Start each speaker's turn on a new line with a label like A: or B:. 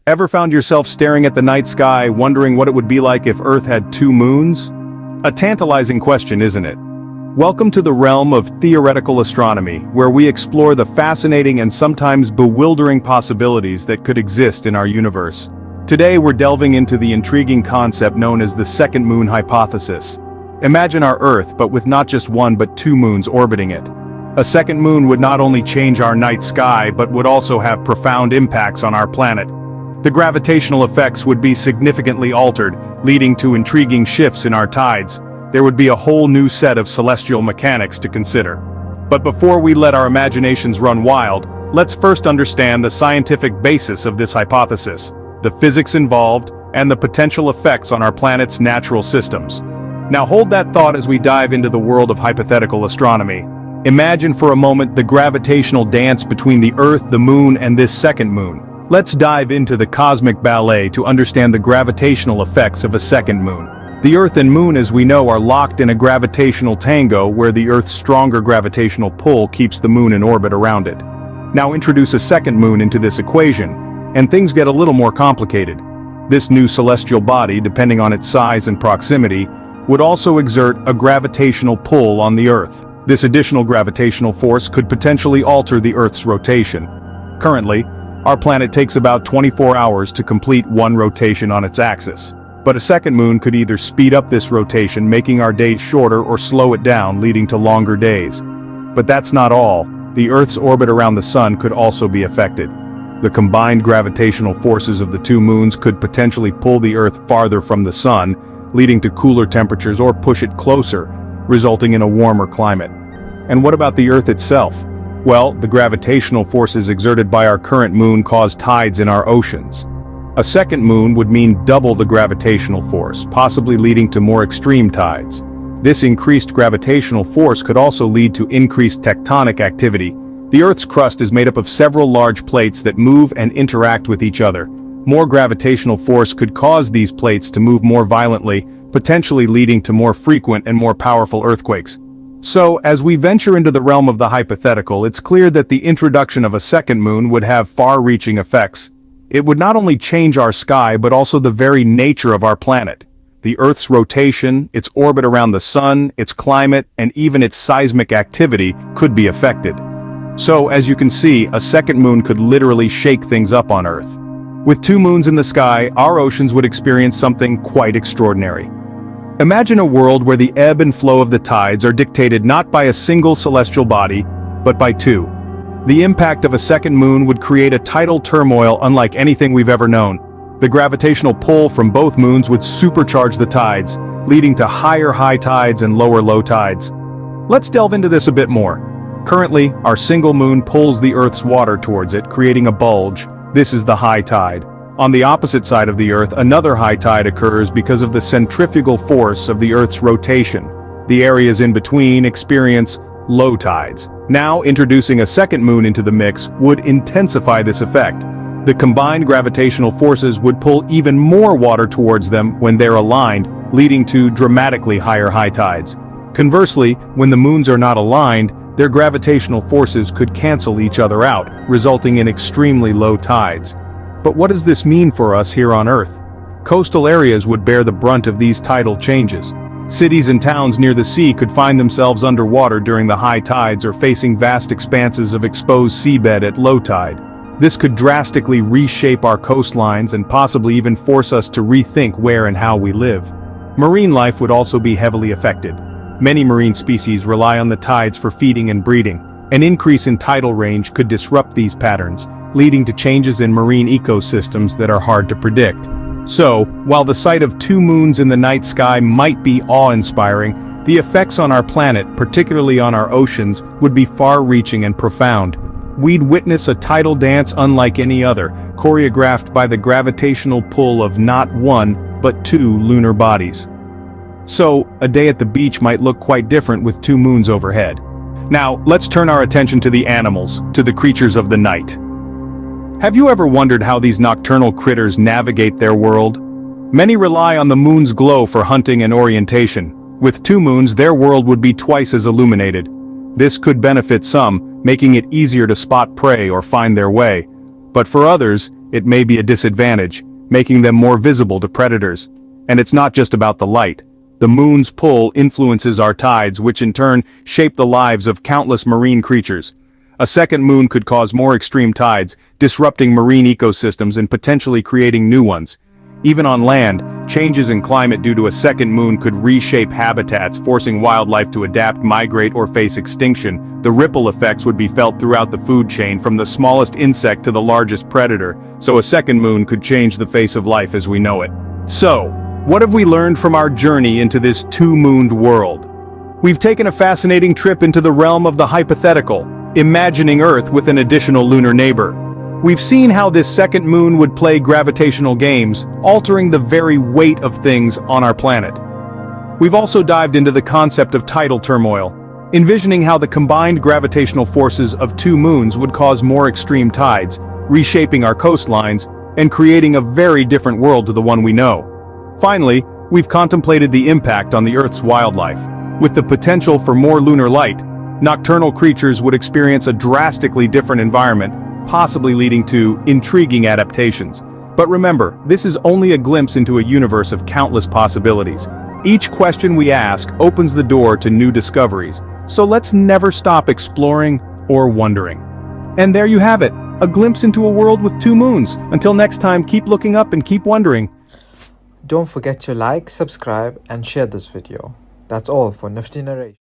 A: Ever found yourself staring at the night sky, wondering what it would be like if Earth had two moons? A tantalizing question, isn't it? Welcome to the realm of theoretical astronomy, where we explore the fascinating and sometimes bewildering possibilities that could exist in our universe. Today we're delving into the intriguing concept known as the second moon hypothesis. Imagine our Earth, but with not just one but two moons orbiting it. A second moon would not only change our night sky but would also have profound impacts on our planet. The gravitational effects would be significantly altered, leading to intriguing shifts in our tides. There would be a whole new set of celestial mechanics to consider. But before we let our imaginations run wild, let's first understand the scientific basis of this hypothesis, the physics involved, and the potential effects on our planet's natural systems. Now hold that thought as we dive into the world of hypothetical astronomy. Imagine for a moment the gravitational dance between the Earth, the Moon, and this second moon. Let's dive into the cosmic ballet to understand the gravitational effects of a second moon. The Earth and Moon, as we know, are locked in a gravitational tango where the Earth's stronger gravitational pull keeps the Moon in orbit around it. Now introduce a second moon into this equation, and things get a little more complicated. This new celestial body, depending on its size and proximity, would also exert a gravitational pull on the Earth. This additional gravitational force could potentially alter the Earth's rotation. Currently, our planet takes about 24 hours to complete one rotation on its axis. But a second moon could either speed up this rotation, making our days shorter, or slow it down, leading to longer days. But that's not all. The Earth's orbit around the Sun could also be affected. The combined gravitational forces of the two moons could potentially pull the Earth farther from the Sun, leading to cooler temperatures or push it closer, resulting in a warmer climate. And what about the Earth itself? Well, the gravitational forces exerted by our current moon cause tides in our oceans. A second moon would mean double the gravitational force, possibly leading to more extreme tides. This increased gravitational force could also lead to increased tectonic activity. The Earth's crust is made up of several large plates that move and interact with each other. More gravitational force could cause these plates to move more violently, potentially leading to more frequent and more powerful earthquakes. So, as we venture into the realm of the hypothetical, it's clear that the introduction of a second moon would have far-reaching effects. It would not only change our sky but also the very nature of our planet. The Earth's rotation, its orbit around the Sun, its climate, and even its seismic activity could be affected. So, as you can see, a second moon could literally shake things up on Earth. With two moons in the sky, our oceans would experience something quite extraordinary. Imagine a world where the ebb and flow of the tides are dictated not by a single celestial body, but by two. The impact of a second moon would create a tidal turmoil unlike anything we've ever known. The gravitational pull from both moons would supercharge the tides, leading to higher high tides and lower low tides. Let's delve into this a bit more. Currently, our single moon pulls the Earth's water towards it, creating a bulge. This is the high tide. On the opposite side of the Earth, another high tide occurs because of the centrifugal force of the Earth's rotation. The areas in between experience low tides. Now, introducing a second moon into the mix would intensify this effect. The combined gravitational forces would pull even more water towards them when they're aligned, leading to dramatically higher high tides. Conversely, when the moons are not aligned, their gravitational forces could cancel each other out, resulting in extremely low tides. But what does this mean for us here on Earth? Coastal areas would bear the brunt of these tidal changes. Cities and towns near the sea could find themselves underwater during the high tides or facing vast expanses of exposed seabed at low tide. This could drastically reshape our coastlines and possibly even force us to rethink where and how we live. Marine life would also be heavily affected. Many marine species rely on the tides for feeding and breeding. An increase in tidal range could disrupt these patterns, leading to changes in marine ecosystems that are hard to predict. So, while the sight of two moons in the night sky might be awe-inspiring, the effects on our planet, particularly on our oceans, would be far-reaching and profound. We'd witness a tidal dance unlike any other, choreographed by the gravitational pull of not one, but two lunar bodies. So, a day at the beach might look quite different with two moons overhead. Now, let's turn our attention to the animals, to the creatures of the night. Have you ever wondered how these nocturnal critters navigate their world? Many rely on the moon's glow for hunting and orientation. With two moons, their world would be twice as illuminated. This could benefit some, making it easier to spot prey or find their way. But for others, it may be a disadvantage, making them more visible to predators. And it's not just about the light. The moon's pull influences our tides, which in turn shape the lives of countless marine creatures. A second moon could cause more extreme tides, disrupting marine ecosystems and potentially creating new ones. Even on land, changes in climate due to a second moon could reshape habitats, forcing wildlife to adapt, migrate, or face extinction. The ripple effects would be felt throughout the food chain, from the smallest insect to the largest predator, so a second moon could change the face of life as we know it. So, what have we learned from our journey into this two-mooned world? We've taken a fascinating trip into the realm of the hypothetical, imagining Earth with an additional lunar neighbor. We've seen how this second moon would play gravitational games, altering the very weight of things on our planet. We've also dived into the concept of tidal turmoil, envisioning how the combined gravitational forces of two moons would cause more extreme tides, reshaping our coastlines, and creating a very different world to the one we know. Finally, we've contemplated the impact on the Earth's wildlife. With the potential for more lunar light, nocturnal creatures would experience a drastically different environment, possibly leading to intriguing adaptations. But remember, this is only a glimpse into a universe of countless possibilities. Each question we ask opens the door to new discoveries, so let's never stop exploring or wondering. And there you have it, a glimpse into a world with two moons. Until next time, keep looking up and keep wondering.
B: Don't forget to like, subscribe and share this video. That's all for Nifty Narration.